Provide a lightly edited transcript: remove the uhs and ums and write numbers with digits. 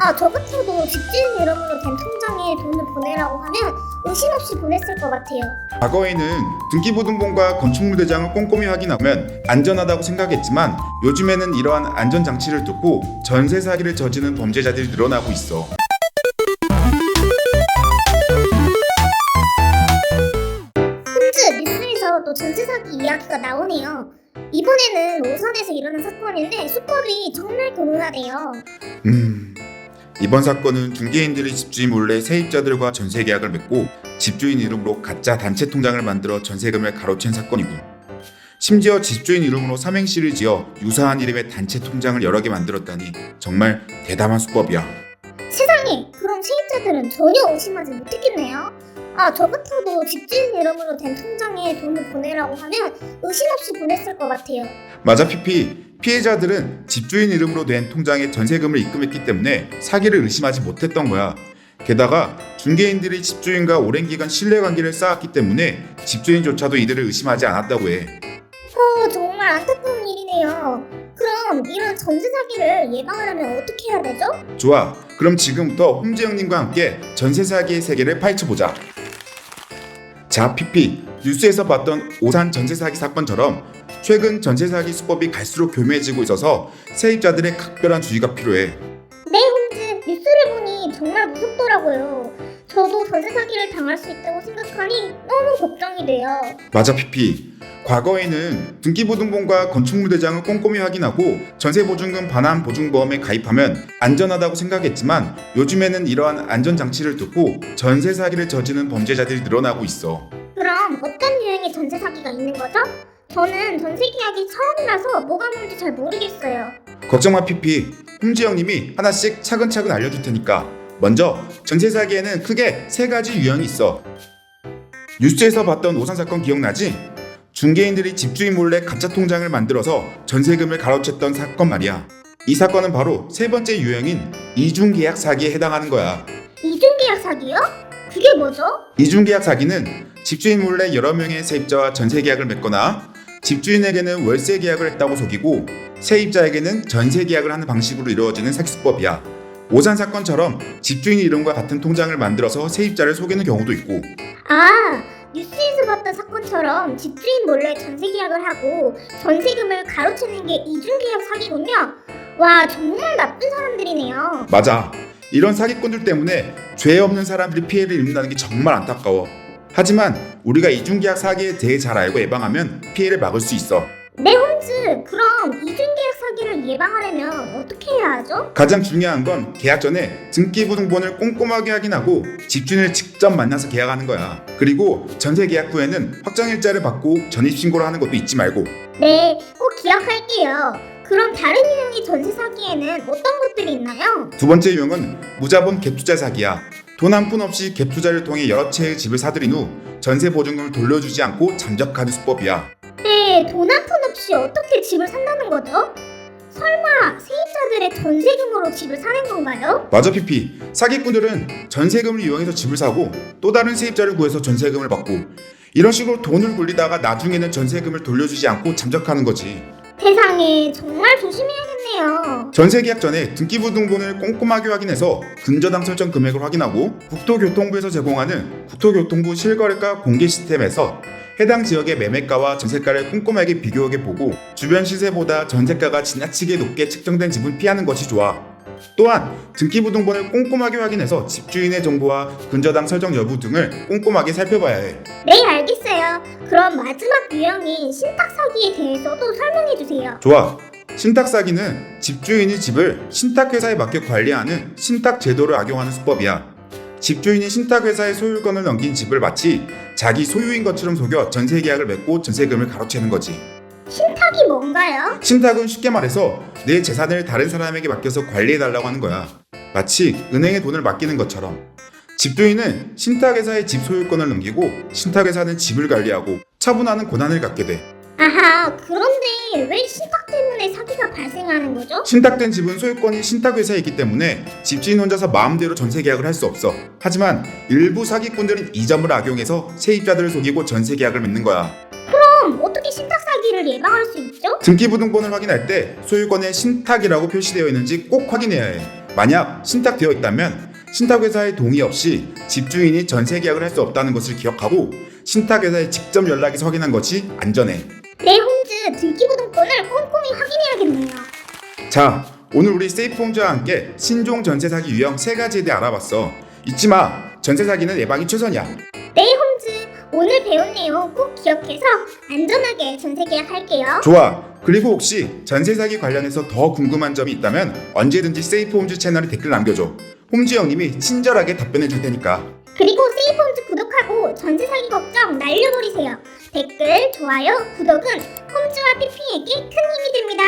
저 같아도 집주인 이름으로 된 통장에 돈을 보내라고 하면 의심 없이 보냈을 것 같아요. 과거에는 등기부등본과 건축물 대장을 꼼꼼히 확인하면 안전하다고 생각했지만 요즘에는 이러한 안전장치를 뚫고 전세 사기를 저지르는 범죄자들이 늘어나고 있어. 홈즈 뉴스에서 또 전세 사기 이야기가 나오네요. 이번에는 오산에서 일어난 사건인데 수법이 정말 교묘하대요. 이번 사건은 중개인들이 집주인 몰래 세입자들과 전세 계약을 맺고 집주인 이름으로 가짜 단체 통장을 만들어 전세금을 가로챈 사건이군. 심지어 집주인 이름으로 삼행시를 지어 유사한 이름의 단체 통장을 여러 개 만들었다니 정말 대담한 수법이야. 세상에, 그럼 세입자들은 전혀 의심하지 못했겠네요. 저 같아도 집주인 이름으로 된 통장에 돈을 보내라고 하면 의심 없이 보냈을 것 같아요. 맞아 피피. 피해자들은 집주인 이름으로 된 통장에 전세금을 입금했기 때문에 사기를 의심하지 못했던 거야. 게다가 중개인들이 집주인과 오랜 기간 신뢰관계를 쌓았기 때문에 집주인조차도 이들을 의심하지 않았다고 해. 정말 안타까운 일이네요. 그럼 이런 전세 사기를 예방하려면 어떻게 해야 되죠? 좋아. 그럼 지금부터 홈즈 형님과 함께 전세 사기의 세계를 파헤쳐보자. 자 피피. 뉴스에서 봤던 오산 전세 사기 사건처럼 최근 전세 사기 수법이 갈수록 교묘해지고 있어서 세입자들의 각별한 주의가 필요해. 네, 홈즈, 뉴스를 보니 정말 무섭더라고요. 저도 전세 사기를 당할 수 있다고 생각하니 너무 걱정이 돼요. 맞아 피피. 과거에는 등기부등본과 건축물 대장을 꼼꼼히 확인하고 전세보증금 반환 보증보험에 가입하면 안전하다고 생각했지만 요즘에는 이러한 안전장치를 뚫고 전세 사기를 저지르는 범죄자들이 늘어나고 있어. 그럼 어떤 유형의 전세 사기가 있는 거죠? 저는 전세 계약이 처음이라서 뭐가 뭔지 잘 모르겠어요. 걱정마 피피. 홈즈 형님이 하나씩 차근차근 알려줄 테니까. 먼저 전세 사기에는 크게 세 가지 유형이 있어. 뉴스에서 봤던 오산 사건 기억나지? 중개인들이 집주인 몰래 가짜 통장을 만들어서 전세금을 가로챘던 사건 말이야. 이 사건은 바로 세 번째 유형인 이중계약 사기에 해당하는 거야. 이중계약 사기요? 그게 뭐죠? 이중계약 사기는 집주인 몰래 여러 명의 세입자와 전세 계약을 맺거나 집주인에게는 월세 계약을 했다고 속이고 세입자에게는 전세 계약을 하는 방식으로 이루어지는 사기수법이야. 오산 사건처럼 집주인 이름과 같은 통장을 만들어서 세입자를 속이는 경우도 있고. 뉴스에서 봤던 사건처럼 집주인 몰래 전세 계약을 하고 전세금을 가로채는 게 이중계약 사기군요. 와, 정말 나쁜 사람들이네요. 맞아. 이런 사기꾼들 때문에 죄 없는 사람들이 피해를 입는다는 게 정말 안타까워. 하지만 우리가 이중계약 사기에 대해 잘 알고 예방하면 피해를 막을 수 있어. 네, 홈즈, 그럼 이중계약 사기를 예방하려면 어떻게 해야 하죠? 가장 중요한 건 계약 전에 등기부등본을 꼼꼼하게 확인하고 집주인을 직접 만나서 계약하는 거야. 그리고 전세 계약 후에는 확정일자를 받고 전입신고를 하는 것도 잊지 말고. 네, 꼭 기억할게요. 그럼 다른 유형의 전세 사기에는 어떤 것들이 있나요? 두 번째 유형은 무자본 갭투자 사기야. 돈 한 푼 없이 갭투자를 통해 여러 채의 집을 사들인 후 전세 보증금을 돌려주지 않고 잠적하는 수법이야. 네, 돈 한 푼 없이 어떻게 집을 산다는 거죠? 설마 세입자들의 전세금으로 집을 사는 건가요? 맞아 피피. 사기꾼들은 전세금을 이용해서 집을 사고 또 다른 세입자를 구해서 전세금을 받고 이런 식으로 돈을 굴리다가 나중에는 전세금을 돌려주지 않고 잠적하는 거지. 세상에, 정말 조심해야겠네요. 전세 계약 전에 등기부등본을 꼼꼼하게 확인해서 근저당 설정 금액을 확인하고 국토교통부에서 제공하는 국토교통부 실거래가 공개 시스템에서 해당 지역의 매매가와 전세가를 꼼꼼하게 비교해 보고 주변 시세보다 전세가가 지나치게 높게 책정된 집은 피하는 것이 좋아. 또한 등기부등본을 꼼꼼하게 확인해서 집주인의 정보와 근저당 설정 여부 등을 꼼꼼하게 살펴봐야 해. 네, 알겠어요. 그럼 마지막 유형인 신탁 사기에 대해서도 설명해 주세요. 좋아. 신탁 사기는 집주인이 집을 신탁회사에 맡겨 관리하는 신탁 제도를 악용하는 수법이야. 집주인이 신탁회사의 소유권을 넘긴 집을 마치 자기 소유인 것처럼 속여 전세 계약을 맺고 전세금을 가로채는 거지. 신탁이 뭔가요? 신탁은 쉽게 말해서 내 재산을 다른 사람에게 맡겨서 관리해달라고 하는 거야. 마치 은행에 돈을 맡기는 것처럼. 집주인은 신탁회사의 집 소유권을 넘기고 신탁회사는 집을 관리하고 처분하는 권한을 갖게 돼. 아하, 그런데 왜 신탁 때문에 사기가 발생하는 거죠? 신탁된 집은 소유권이 신탁회사에 있기 때문에 집주인 혼자서 마음대로 전세 계약을 할 수 없어. 하지만 일부 사기꾼들은 이 점을 악용해서 세입자들을 속이고 전세 계약을 맺는 거야. 그럼 어떻게 신탁 사기를 예방할 수 있죠? 등기부등본을 확인할 때 소유권에 신탁이라고 표시되어 있는지 꼭 확인해야 해. 만약 신탁되어 있다면 신탁회사의 동의 없이 집주인이 전세 계약을 할 수 없다는 것을 기억하고 신탁회사에 직접 연락해서 확인한 것이 안전해. 네, 홈즈 등기부등본을 꼼꼼히 확인해야겠네요. 자, 오늘 우리 세이프홈즈와 함께 신종 전세 사기 유형 3가지에 대해 알아봤어. 잊지 마. 전세 사기는 예방이 최선이야. 네, 홈즈 오늘 배운 내용 꼭 기억해서 안전하게 전세 계약할게요. 좋아. 그리고 혹시 전세 사기 관련해서 더 궁금한 점이 있다면 언제든지 세이프홈즈 채널에 댓글 남겨줘. 홈즈 형님이 친절하게 답변해 줄 테니까. 그리고 세이프홈즈 구독하고 전세 사기 걱정 날려버리세요. 댓글, 좋아요, 구독은 홈즈와 피피에게 큰 힘이 됩니다.